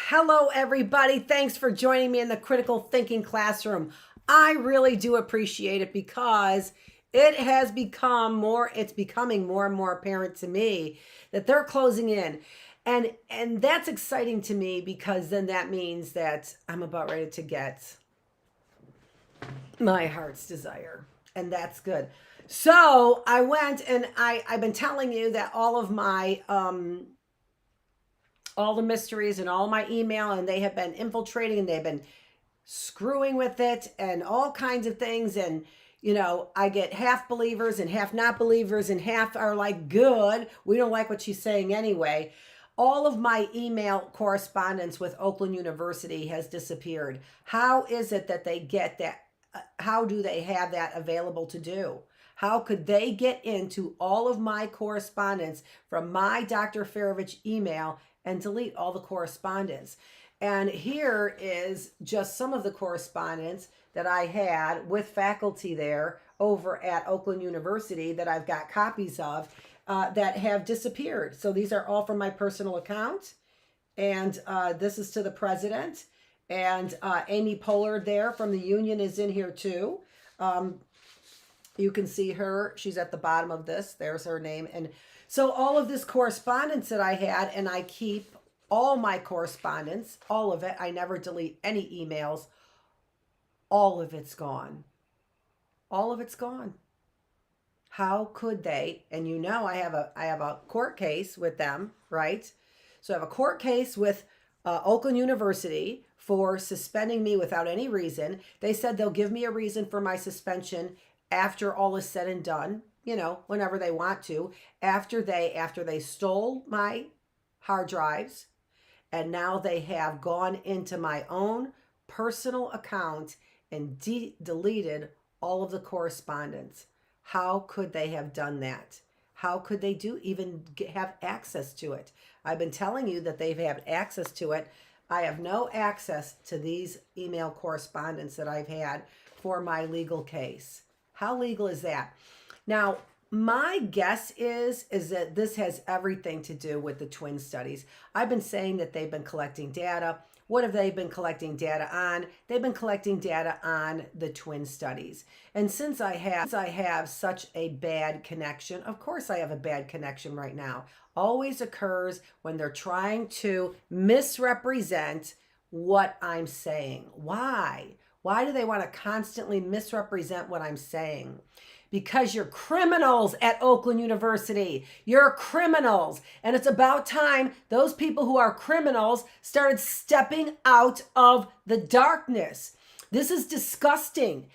Hello, everybody. Thanks for joining me in the Critical Thinking Classroom. I really do appreciate it because it has become more, it's becoming more and more apparent to me that they're closing in. And that's exciting to me because then that means that I'm about ready to get my heart's desire. And that's good. So I went and I've been telling you that all of my all the mysteries and all my email, and they have been infiltrating and they've been screwing with it and all kinds of things. And, you know, I get half believers and half not believers, and half are like, good, we don't like what she's saying anyway. All of my email correspondence with Oakland University has disappeared. How is it that they get that? How do they have that available to do? How could they get into all of my correspondence from my Dr. Feravich email and delete all the correspondence? And here is just some of the correspondence that I had with faculty there over at Oakland University that I've got copies of that have disappeared. So these are all from my personal account. And this is to the president. And Amy Pollard there from the union is in here too. You can see her. She's at the bottom of this. There's her name. And so all of this correspondence that I had, and I keep all my correspondence, all of it. I never delete any emails. All of it's gone. All of it's gone. How could they? And you know, I have a court case with them, right? So I have a court case with Oakland University for suspending me without any reason. They said they'll give me a reason for my suspension after all is said and done, you know, whenever they want to, after they stole my hard drives, and now they have gone into my own personal account and deleted all of the correspondence. How could they have done that? How could they have access to it? I've been telling you that they've had access to it. I have no access to these email correspondence that I've had for my legal case. How legal is that? Now, my guess is that this has everything to do with the twin studies. I've been saying that they've been collecting data. What have they been collecting data on? They've been collecting data on the twin studies. And since I have such a bad connection, of course I have a bad connection right now, always occurs when they're trying to misrepresent what I'm saying. Why? Why do they want to constantly misrepresent what I'm saying? Because you're criminals at Oakland University. You're criminals. And it's about time those people who are criminals started stepping out of the darkness. This is disgusting.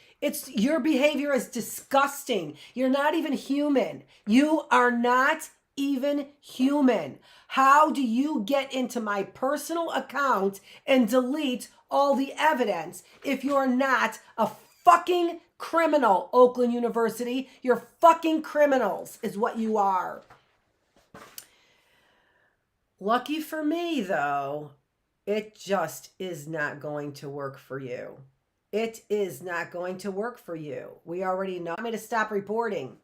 Your behavior is disgusting. You're not even human. You are not even human. How do you get into my personal account and delete all the evidence if you're not a fucking criminal, Oakland University? You're fucking criminals is what you are. Lucky for me, though, it just is not going to work for you. It is not going to work for you. We already know. I'm going to stop reporting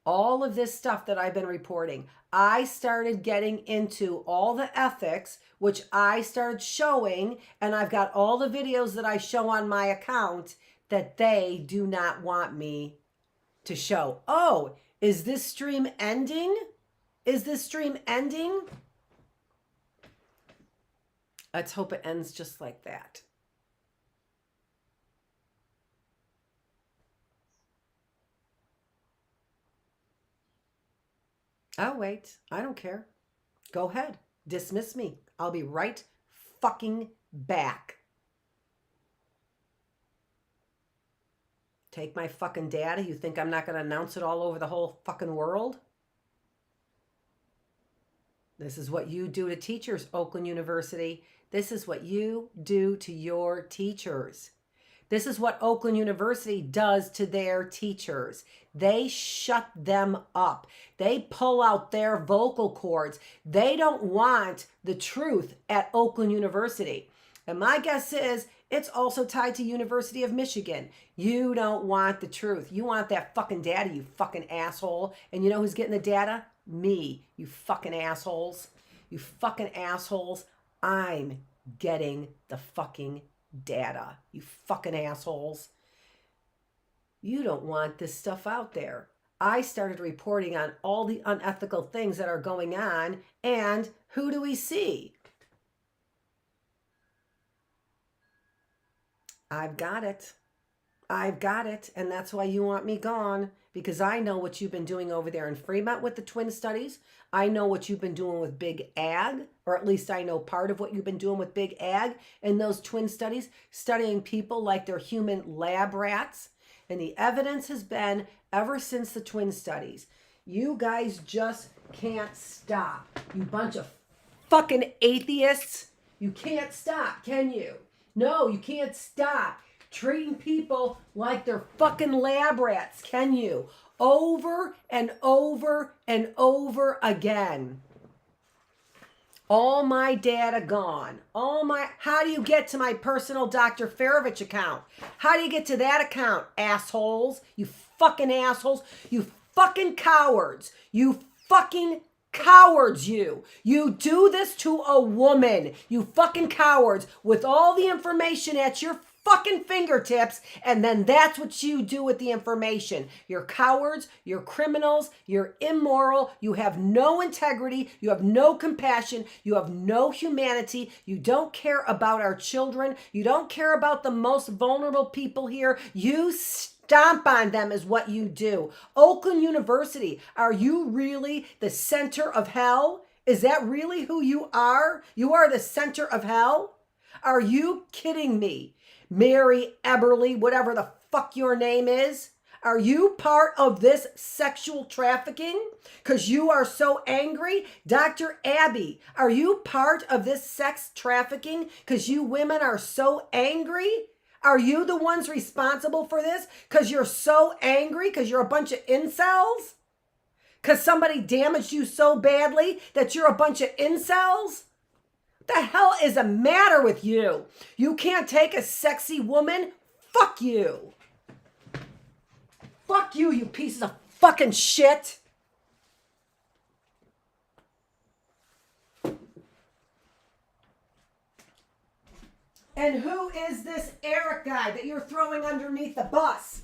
all of this stuff that I've been reporting. I started getting into all the ethics, which I started showing, and I've got all the videos that I show on my account that they do not want me to show. Oh, is this stream ending? Is this stream ending? Let's hope it ends just like that. Oh, wait, I don't care. Go ahead. Dismiss me. I'll be right fucking back. Take my fucking data. You think I'm not going to announce it all over the whole fucking world? This is what you do to teachers, Oakland University. This is what you do to your teachers. This is what Oakland University does to their teachers. They shut them up. They pull out their vocal cords. They don't want the truth at Oakland University. And my guess is it's also tied to University of Michigan. You don't want the truth. You want that fucking data, you fucking asshole. And you know who's getting the data? Me, you fucking assholes. You fucking assholes. I'm getting the fucking data, you fucking assholes. You don't want this stuff out there. I started reporting on all the unethical things that are going on, and who do we see? I've got it. I've got it. And that's why you want me gone, because I know what you've been doing over there in Fremont with the twin studies. I know what you've been doing with Big Ag, or at least I know part of what you've been doing with Big Ag in those twin studies, studying people like they're human lab rats. And the evidence has been ever since the twin studies. You guys just can't stop. You bunch of fucking atheists. You can't stop, can you? No, you can't stop treating people like they're fucking lab rats, can you? Over and over and over again. All my data gone. How do you get to my personal Dr. Feravich account? How do you get to that account, assholes? You fucking assholes. You fucking cowards. You fucking cowards, you. You do this to a woman. You fucking cowards, with all the information at your fucking fingertips, and then that's what you do with the information. You're cowards, you're criminals, you're immoral, you have no integrity, you have no compassion, you have no humanity, you don't care about our children, you don't care about the most vulnerable people here. You stomp on them is what you do. Oakland University, are you really the center of hell? Is that really who you are? You are the center of hell? Are you kidding me? Mary Eberly, whatever the fuck your name is. Are you part of this sexual trafficking? Because you are so angry? Dr. Abby, are you part of this sex trafficking because you women are so angry? Are you the ones responsible for this because you're so angry because you're a bunch of incels? Because somebody damaged you so badly that you're a bunch of incels? What the hell is the matter with you? You can't take a sexy woman? Fuck you. Fuck you, you pieces of fucking shit. And who is this Eric guy that you're throwing underneath the bus?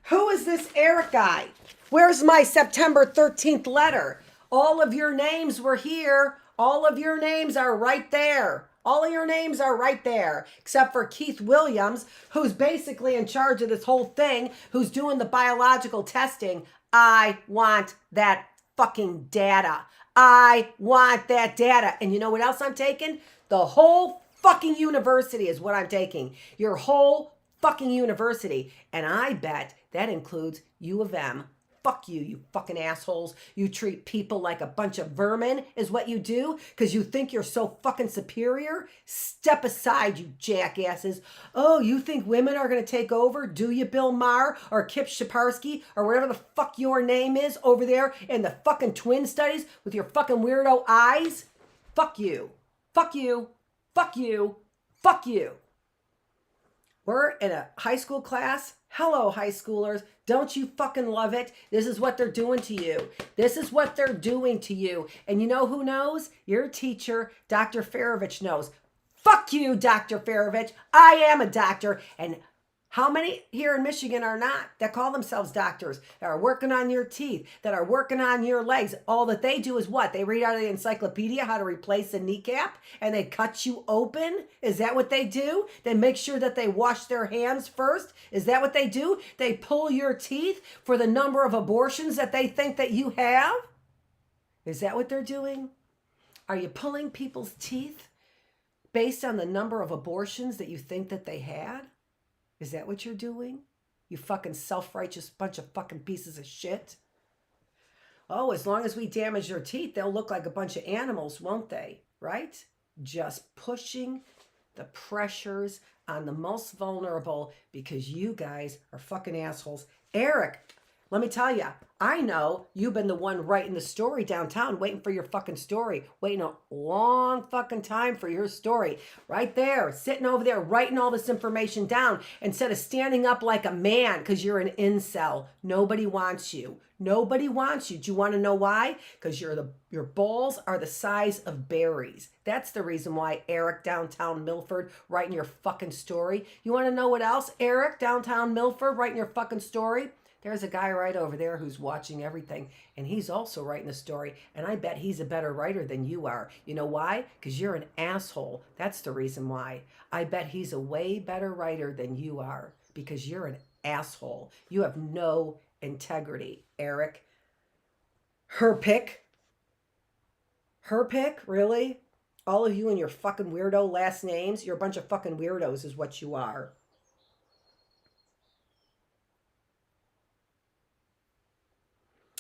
Who is this Eric guy? Where's my September 13th letter? All of your names were here. All of your names are right there. All of your names are right there, except for Keith Williams, who's basically in charge of this whole thing, who's doing the biological testing. I want that fucking data. I want that data. And you know what else I'm taking? The whole fucking university is what I'm taking. Your whole fucking university. And I bet that includes U of M. Fuck you, you fucking assholes. You treat people like a bunch of vermin is what you do because you think you're so fucking superior. Step aside, you jackasses. Oh, you think women are going to take over? Do you, Bill Maher or Kip Shaparsky or whatever the fuck your name is over there in the fucking twin studies with your fucking weirdo eyes? Fuck you. Fuck you. Fuck you. Fuck you. We're in a high school class. Hello, high schoolers. Don't you fucking love it? This is what they're doing to you. This is what they're doing to you. And you know who knows? Your teacher, Dr. Feravich, knows. Fuck you, Dr. Feravich. I am a doctor. And how many here in Michigan are not, that call themselves doctors, that are working on your teeth, that are working on your legs? All that they do is what? They read out of the encyclopedia how to replace a kneecap and they cut you open? Is that what they do? They make sure that they wash their hands first? Is that what they do? They pull your teeth for the number of abortions that they think that you have? Is that what they're doing? Are you pulling people's teeth based on the number of abortions that you think that they had? Is that what you're doing? You fucking self-righteous bunch of fucking pieces of shit. Oh, as long as we damage their teeth, they'll look like a bunch of animals, won't they? Right? Just pushing the pressures on the most vulnerable because you guys are fucking assholes. Eric, Let me tell you, I know you've been the one writing the story downtown, waiting for your fucking story, waiting a long fucking time for your story. Right there, sitting over there, writing all this information down instead of standing up like a man because you're an incel. Nobody wants you. Nobody wants you. Do you want to know why? Because your balls are the size of berries. That's the reason why, Eric, downtown Milford, writing your fucking story. You want to know what else, Eric, downtown Milford, writing your fucking story? There's a guy right over there who's watching everything, and he's also writing a story, and I bet he's a better writer than you are. You know why? Because you're an asshole. That's the reason why. I bet he's a way better writer than you are, because you're an asshole. You have no integrity, Eric. Her pick? Her pick? Really? All of you and your fucking weirdo last names? You're a bunch of fucking weirdos is what you are.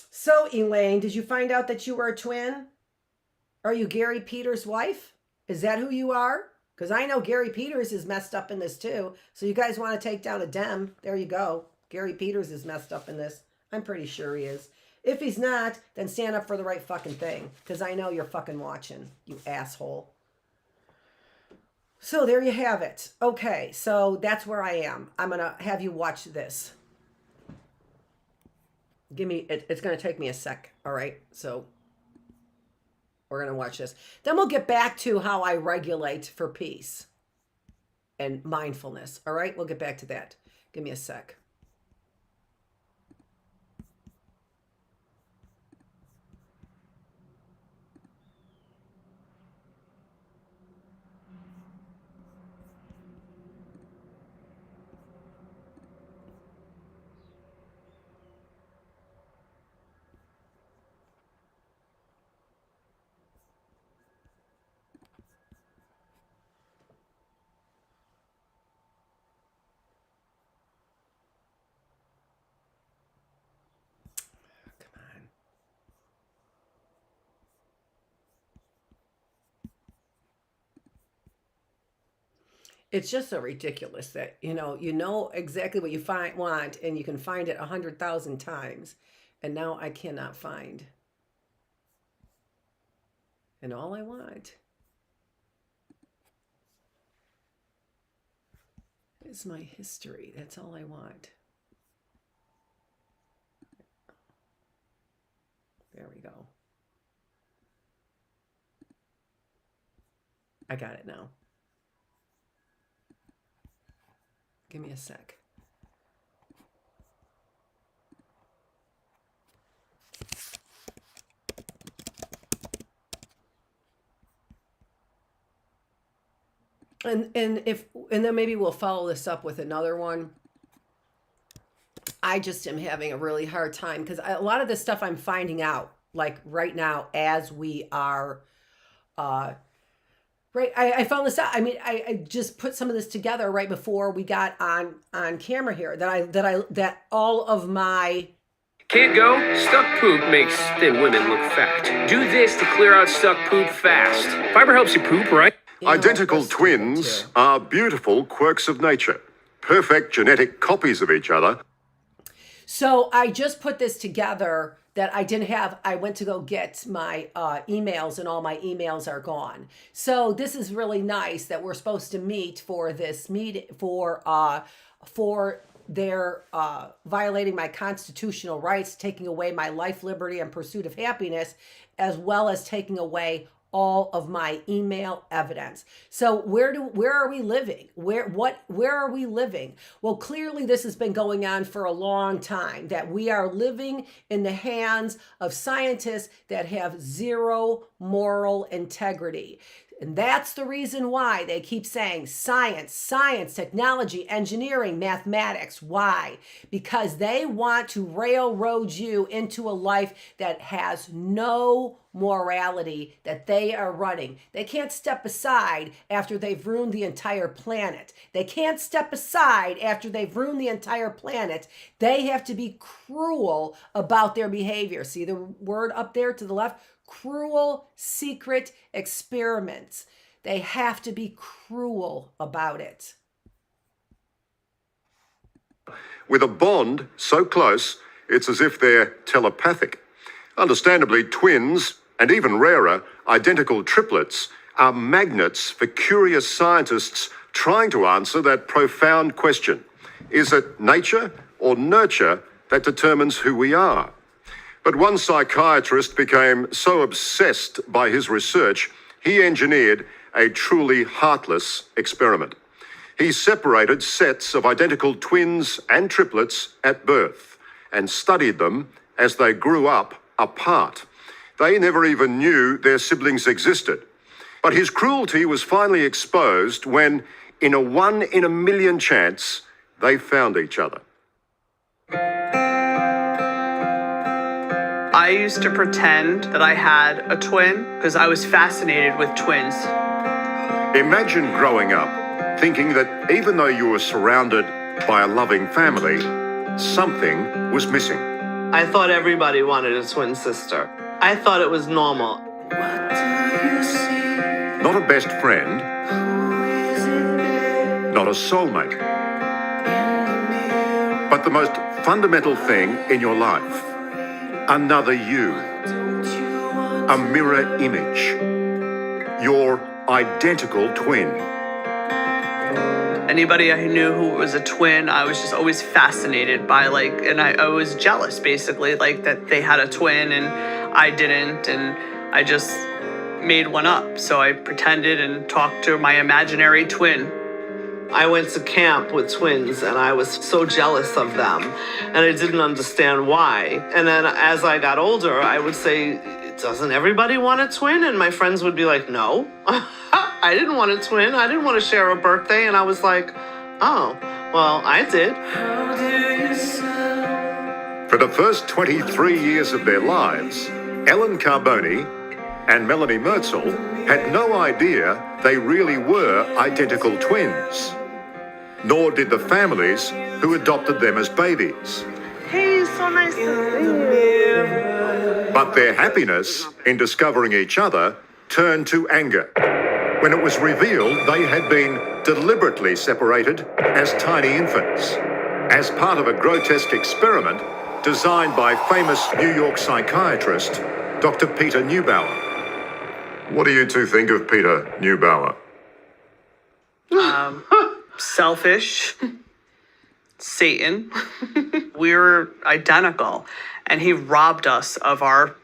So, Elaine, did you find out that you were a twin? Are you Gary Peters' wife? Is that who you are? Because I know Gary Peters is messed up in this too. So you guys want to take down a Dem? There you go. Gary Peters is messed up in this. I'm pretty sure he is. If he's not, then stand up for the right fucking thing. Because I know you're fucking watching, you asshole. So there you have it. Okay, so that's where I am. I'm going to have you watch this. It's going to take me a sec. All right. So we're going to watch this. Then we'll get back to how I regulate for peace and mindfulness. All right. We'll get back to that. Give me a sec. It's just so ridiculous that you know exactly what you want, and you can find it 100,000 times, and now I cannot find. And all I want is my history. That's all I want. There we go. I got it now. Give me a sec. And then maybe we'll follow this up with another one. I just am having a really hard time because a lot of this stuff I'm finding out like right now as we are right. I found this out. I mean, I just put some of this together right before we got on camera here that all of my Can't go? Stuck poop makes thin women look fat. Do this to clear out stuck poop fast. Fiber helps you poop, right? Identical twins are beautiful quirks of nature, perfect genetic copies of each other. So I just put this together that I didn't have. I went to go get my emails, and all my emails are gone. So this is really nice that we're supposed to meet for this meeting for their violating my constitutional rights, taking away my life, liberty, and pursuit of happiness, as well as taking away all of my email evidence. So where are we living? Where are we living? Well, clearly this has been going on for a long time, that we are living in the hands of scientists that have zero moral integrity. And that's the reason why they keep saying science, technology, engineering, mathematics. Why? Because they want to railroad you into a life that has no morality that they are running. They can't step aside after they've ruined the entire planet. They can't step aside after they've ruined the entire planet. They have to be cruel about their behavior. See the word up there to the left? Cruel secret experiments. They have to be cruel about it. With a bond so close, It's as if they're telepathic. Understandably, twins, and even rarer, identical triplets, are magnets for curious scientists trying to answer that profound question. Is it nature or nurture that determines who we are? But one psychiatrist became so obsessed by his research, he engineered a truly heartless experiment. He separated sets of identical twins and triplets at birth and studied them as they grew up apart. They never even knew their siblings existed. But his cruelty was finally exposed when, in a 1 in a million chance, they found each other. I used to pretend that I had a twin because I was fascinated with twins. Imagine growing up thinking that even though you were surrounded by a loving family, something was missing. I thought everybody wanted a twin sister. I thought it was normal. Not a best friend, not a soulmate, but the most fundamental thing in your life. Another you. A mirror image. Your identical twin. Anybody I knew who was a twin, I was just always fascinated by, and I was jealous, basically, that they had a twin and I didn't, and I just made one up. So I pretended and talked to my imaginary twin. I went to camp with twins and I was so jealous of them and I didn't understand why. And then as I got older, I would say, doesn't everybody want a twin? And my friends would be like, no, I didn't want a twin. I didn't want to share a birthday. And I was like, oh, well, I did. For the first 23 years of their lives, Ellen Carboni and Melanie Mertzel had no idea they really were identical twins. Nor did the families who adopted them as babies. Hey, so nice to see you. But their happiness in discovering each other turned to anger when it was revealed they had been deliberately separated as tiny infants, as part of a grotesque experiment designed by famous New York psychiatrist Dr. Peter Neubauer. What do you two think of Peter Neubauer? Selfish. Satan. We were identical, and he robbed us of our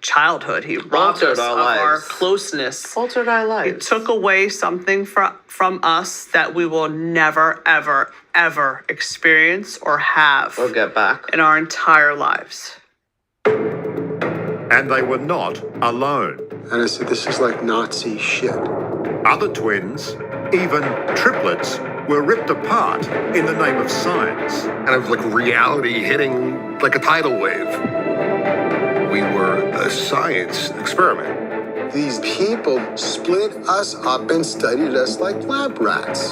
childhood. He robbed Altered us our of our lives. closeness. Altered our He lives. took away something from us that we will never, ever, ever experience or have We'll get back. in our entire lives. And they were not alone. And I said, this is like Nazi shit. Other twins, even triplets, were ripped apart in the name of science. And it was like reality hitting like a tidal wave. We were a science experiment. These people split us up and studied us like lab rats.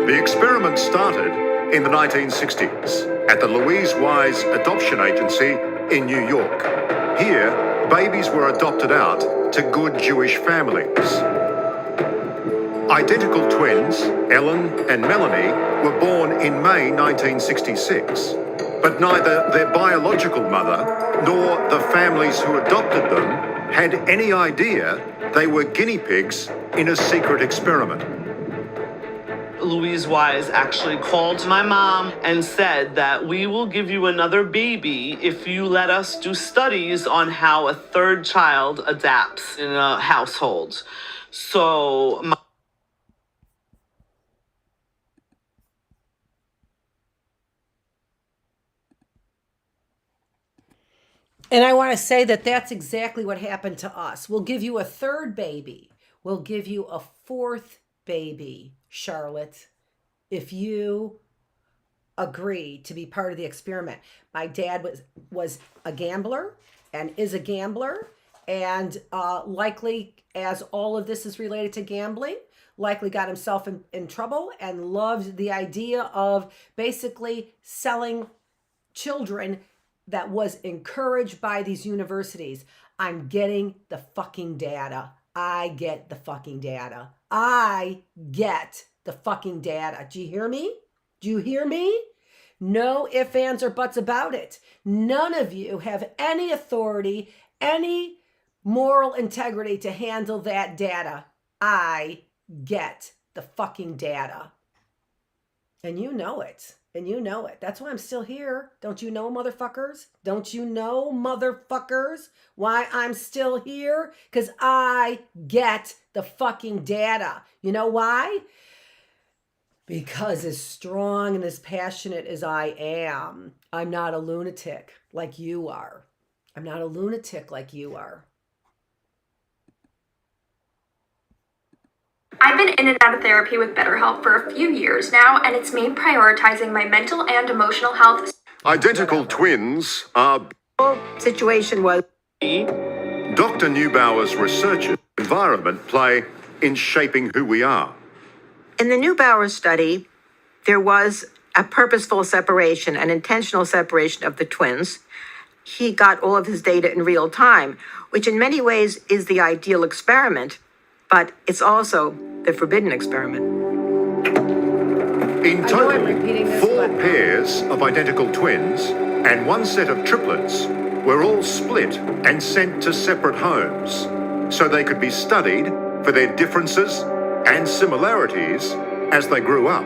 The experiment started in the 1960s at the Louise Wise Adoption Agency in New York. Here, babies were adopted out to good Jewish families. Identical twins, Ellen and Melanie, were born in May 1966. But neither their biological mother nor the families who adopted them had any idea they were guinea pigs in a secret experiment. Louise Wise actually called my mom and said that we will give you another baby if you let us do studies on how a third child adapts in a household. So And I want to say that that's exactly what happened to us. We'll give you a third baby. We'll give you a fourth baby, Charlotte, if you agree to be part of the experiment. My dad was a gambler and is a gambler, and likely, as all of this is related to gambling, likely got himself in trouble and loved the idea of basically selling children that was encouraged by these universities. I'm getting the fucking data. I get the fucking data. I get the fucking data. Do you hear me? Do you hear me? No ifs, ands, or buts about it. None of you have any authority, any moral integrity to handle that data. I get the fucking data. And you know it. And you know it. That's why I'm still here. Don't you know, motherfuckers? Don't you know, motherfuckers, why I'm still here? Because I get the fucking data. You know why? Because as strong and as passionate as I am, I'm not a lunatic like you are. I'm not a lunatic like you are. I've been in and out of therapy with BetterHelp for a few years now, and it's me prioritizing my mental and emotional health. Identical twins are Situation was Dr. Neubauer's research environment play in shaping who we are. in the Neubauer study, there was a purposeful separation, an intentional separation of the twins. He got all of his data in real time, which in many ways is the ideal experiment, but it's also the forbidden experiment. In I'm total, repeating this, 4 but- pairs of identical twins and 1 set of triplets were all split and sent to separate homes so they could be studied for their differences and similarities as they grew up.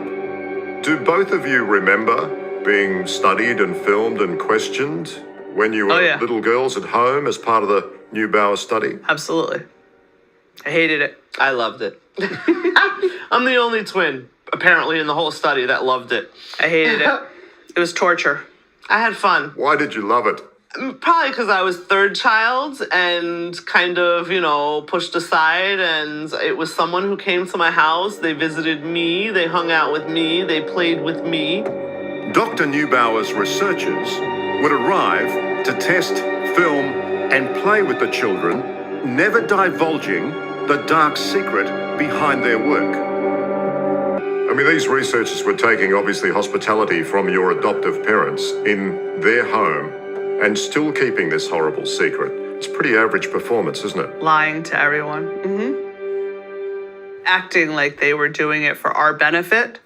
Do both of you remember being studied and filmed and questioned when you were Oh, yeah. little girls at home as part of the Neubauer study? Absolutely. I hated it. I loved it. I'm the only twin, apparently, in the whole study that loved it. I hated it. It was torture. I had fun. Why did you love it? Probably because I was third child and kind of, pushed aside. And it was someone who came to my house. They visited me. They hung out with me. They played with me. Dr. Neubauer's researchers would arrive to test, film, and play with the children, never divulging the dark secret behind their work. I mean, these researchers were taking, obviously, hospitality from your adoptive parents in their home and still keeping this horrible secret. It's pretty average performance, isn't it? Lying to everyone. Acting like they were doing it for our benefit,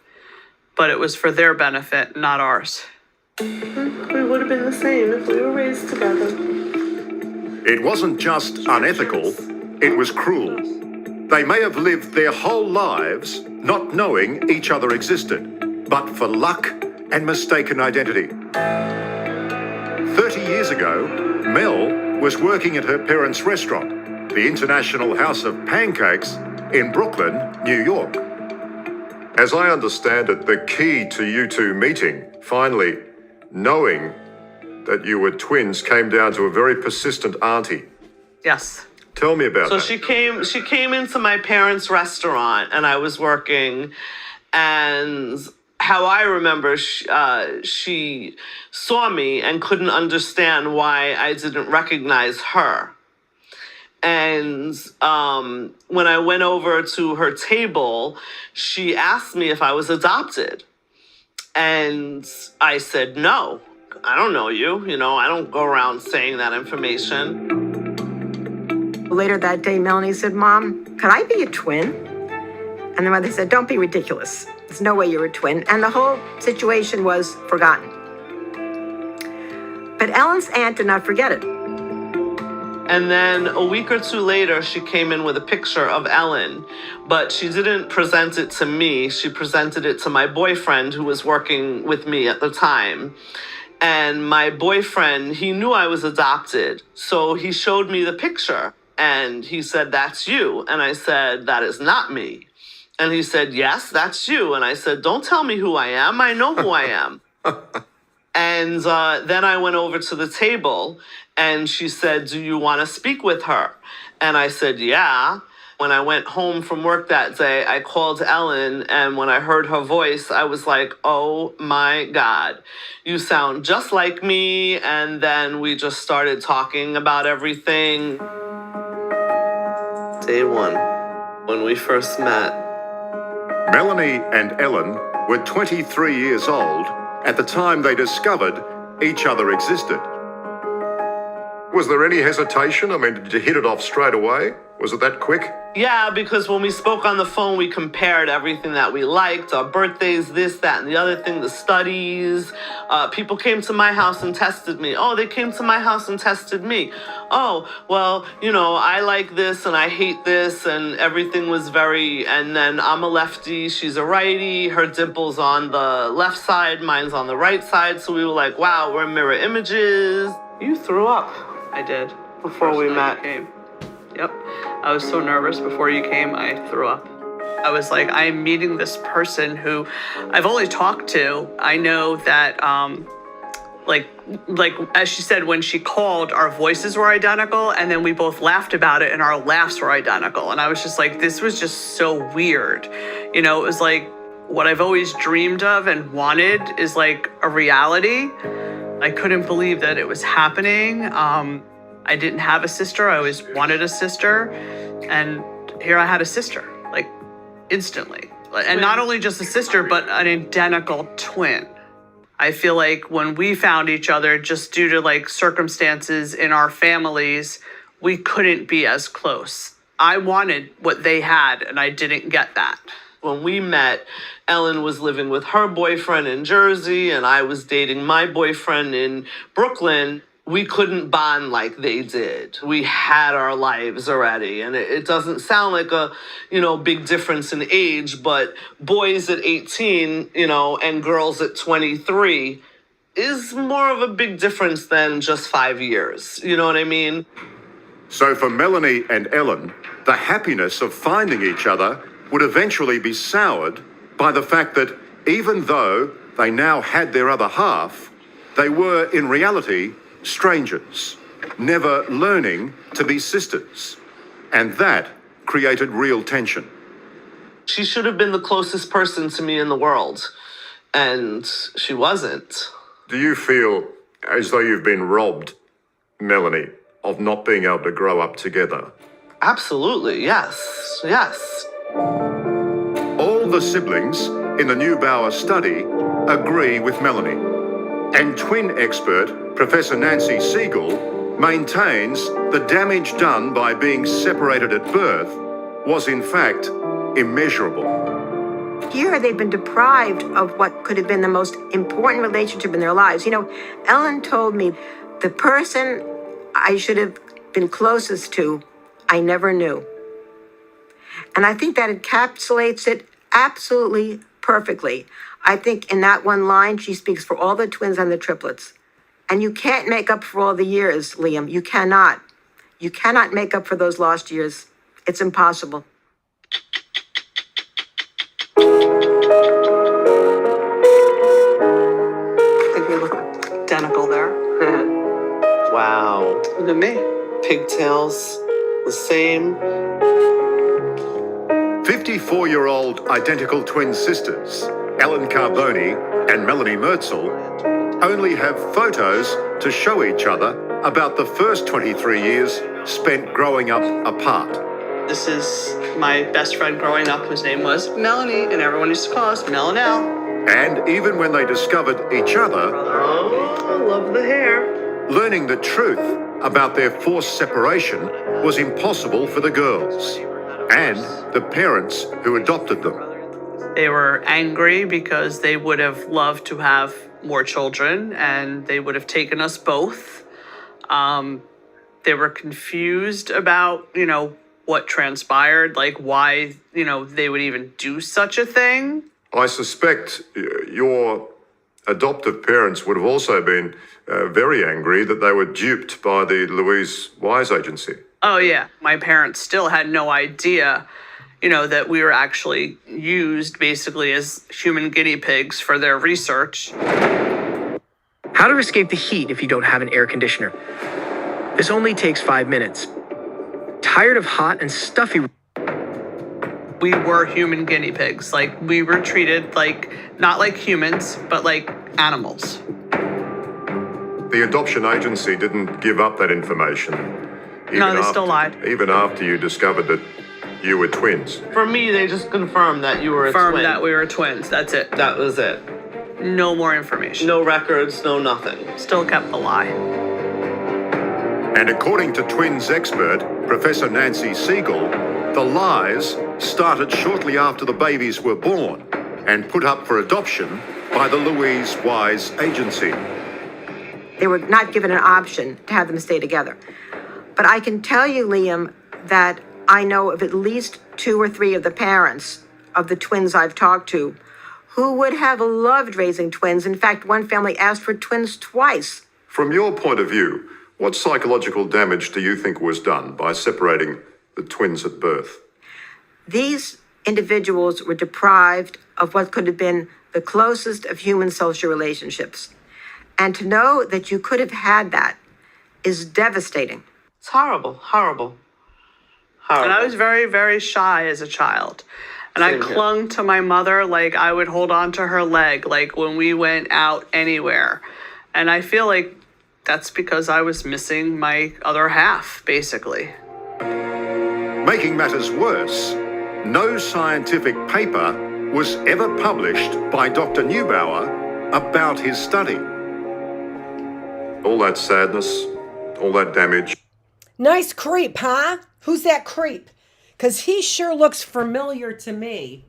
but it was for their benefit, not ours. We would have been the same if we were raised together. It wasn't just unethical, it was cruel. They may have lived their whole lives not knowing each other existed, but for luck and mistaken identity. 30 years ago, Mel was working at her parents' restaurant, the International House of Pancakes in Brooklyn, New York. As I understand it, the key to you two meeting, finally knowing that you were twins, came down to a very persistent auntie. Yes. Tell me about So that. she came into my parents' restaurant and I was working, and how I remember she saw me and couldn't understand why I didn't recognize her. And when I went over to her table, she asked me if I was adopted. And I said, no, I don't know you. I don't go around saying that information. Later that day, Melanie said, Mom, could I be a twin? And the mother said, don't be ridiculous. There's no way you're a twin. And the whole situation was forgotten. But Ellen's aunt did not forget it. And then a week or two later, she came in with a picture of Ellen, but she didn't present it to me. She presented it to my boyfriend who was working with me at the time. And my boyfriend, he knew I was adopted. So he showed me the picture and he said, that's you. And I said, that is not me. And he said, yes, that's you. And I said, don't tell me who I am. I know who I am. And then I went over to the table and she said, do you want to speak with her? And I said, yeah. When I went home from work that day, I called Ellen, and when I heard her voice, I was like, oh my God, you sound just like me. And then we just started talking about everything. Day one, when we first met. Melanie and Ellen were 23 years old at the time they discovered each other existed. Was there any hesitation? I mean, did you hit it off straight away? Was it that quick? Yeah, because when we spoke on the phone, we compared everything that we liked, our birthdays, this, that, and the other thing, the studies. People came to my house and tested me. Oh, they came to my house and tested me. Oh, well, I like this and I hate this, and everything was and then I'm a lefty, she's a righty, her dimple's on the left side, mine's on the right side. So we were like, wow, we're mirror images. You threw up. I did. Before we met. Came. Yep. I was so nervous before you came, I threw up. I was like, I'm meeting this person who I've only talked to. I know that, like as she said, when she called, our voices were identical, and then we both laughed about it, and our laughs were identical. And I was just like, this was just so weird. It was like what I've always dreamed of and wanted is like a reality. I couldn't believe that it was happening. I didn't have a sister. I always wanted a sister. And here I had a sister, like instantly. And not only just a sister, but an identical twin. I feel like when we found each other, just due to like circumstances in our families, we couldn't be as close. I wanted what they had, and I didn't get that. When we met, Ellen was living with her boyfriend in Jersey, and I was dating my boyfriend in Brooklyn. We couldn't bond like they did. We had our lives already. And it doesn't sound like a, big difference in age, but boys at 18, and girls at 23 is more of a big difference than just 5 years. You know what I mean? So for Melanie and Ellen, the happiness of finding each other would eventually be soured by the fact that even though they now had their other half, they were in reality strangers, never learning to be sisters. And that created real tension. She should have been the closest person to me in the world, and she wasn't. Do you feel as though you've been robbed, Melanie, of not being able to grow up together? Absolutely, yes, yes. All the siblings in the Neubauer study agree with Melanie. And twin expert Professor Nancy Siegel maintains the damage done by being separated at birth was in fact immeasurable. Here they've been deprived of what could have been the most important relationship in their lives. Ellen told me the person I should have been closest to, I never knew. And I think that encapsulates it absolutely perfectly. I think in that one line, she speaks for all the twins and the triplets. And you can't make up for all the years, Liam. You cannot. You cannot make up for those lost years. It's impossible. I think we look identical there. Wow. Look at me. Pigtails, the same. 54-year-old identical twin sisters, Ellen Carboni and Melanie Mertzel, only have photos to show each other about the first 23 years spent growing up apart. This is my best friend growing up, whose name was Melanie, and everyone used to call us Mel and Elle. And even when they discovered each other, Oh, I love the hair. learning the truth about their forced separation was impossible for the girls and the parents who adopted them. They were angry because they would have loved to have more children, and they would have taken us both. They were confused about, what transpired, like why, they would even do such a thing. I suspect your adoptive parents would have also been very angry that they were duped by the Louise Wise agency. Oh, yeah. My parents still had no idea, that we were actually used basically as human guinea pigs for their research. How to escape the heat if you don't have an air conditioner. This only takes 5 minutes. Tired of hot and stuffy. We were human guinea pigs. Like, we were treated not like humans, but like animals. The adoption agency didn't give up that information. No, they still lied. Even after you discovered that you were twins. For me, they just confirmed that you were a twin. Confirmed that we were twins. That's it. That was it. No more information. No records, no nothing. Still kept the lie. And according to twins expert Professor Nancy Siegel, the lies started shortly after the babies were born and put up for adoption by the Louise Wise Agency. They were not given an option to have them stay together. But I can tell you, Liam, that I know of at least 2 or 3 of the parents of the twins I've talked to who would have loved raising twins. In fact, one family asked for twins twice. From your point of view, what psychological damage do you think was done by separating the twins at birth? These individuals were deprived of what could have been the closest of human social relationships. And to know that you could have had that is devastating. It's horrible, horrible, horrible. And I was very, very shy as a child. And Same I here. clung to my mother like I would hold on to her leg, like when we went out anywhere. And I feel like that's because I was missing my other half, basically. Making matters worse, no scientific paper was ever published by Dr. Neubauer about his study. All that sadness, all that damage. Nice creep, huh? Who's that creep? Because he sure looks familiar to me.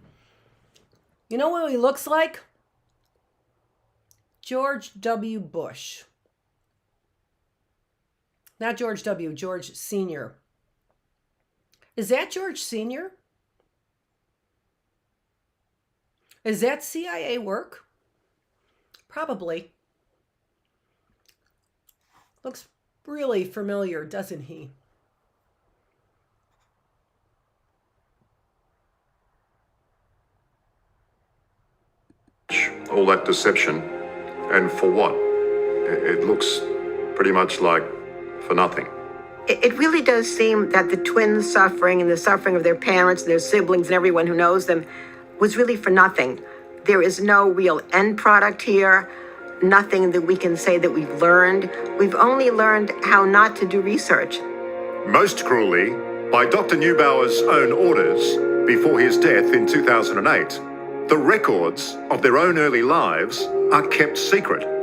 You know what he looks like? George W. Bush. Not George W., George Sr. Is that George Sr.? Is that CIA work? Probably. Looks really familiar, doesn't he? All that deception. And for what? It looks pretty much like for nothing. It really does seem that the twins' suffering and the suffering of their parents and their siblings and everyone who knows them was really for nothing. There is no real end product here, nothing that we can say that we've learned. We've only learned how not to do research. Most cruelly, by Dr. Neubauer's own orders before his death in 2008, the records of their own early lives are kept secret.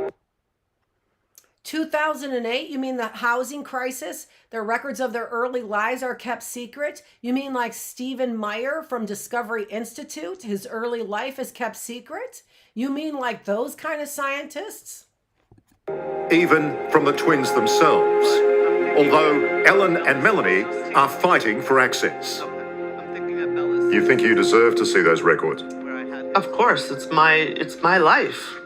2008, you mean the housing crisis? Their records of their early lives are kept secret? You mean like Stephen Meyer from Discovery Institute? His early life is kept secret? You mean like those kind of scientists? Even from the twins themselves. Although Ellen and Melanie are fighting for access. You think you deserve to see those records? Of course, it's my life.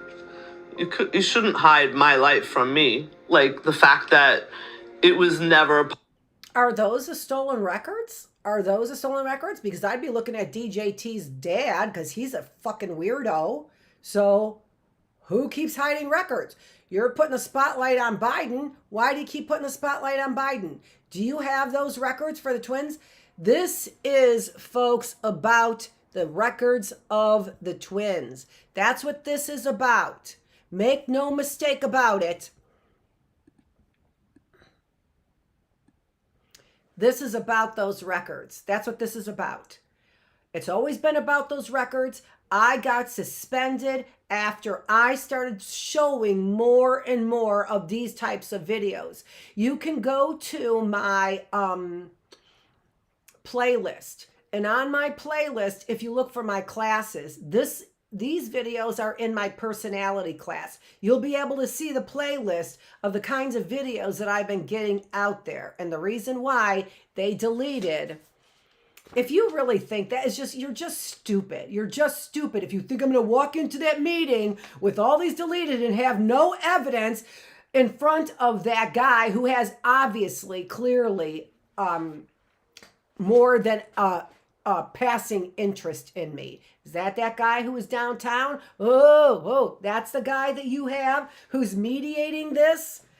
You shouldn't hide my life from me. Like the fact that it was never. Are those the stolen records? Are those the stolen records? Because I'd be looking at DJT's dad because he's a fucking weirdo. So who keeps hiding records? You're putting a spotlight on Biden. Why do you keep putting a spotlight on Biden? Do you have those records for the twins? This is, folks, about the records of the twins. That's what this is about. Make no mistake about it. This is about those records. That's what this is about. It's always been about those records. I got suspended after I started showing more and more of these types of videos. You can go to my playlist. And on my playlist, if you look for my classes, these videos are in my personality class. You'll be able to see the playlist of the kinds of videos that I've been getting out there. And the reason why they deleted, if you really think that is just, you're just stupid. You're just stupid. If you think I'm going to walk into that meeting with all these deleted and have no evidence in front of that guy who has obviously, clearly, more than passing interest in me. Is that guy who is downtown? Oh, that's the guy that you have who's mediating this?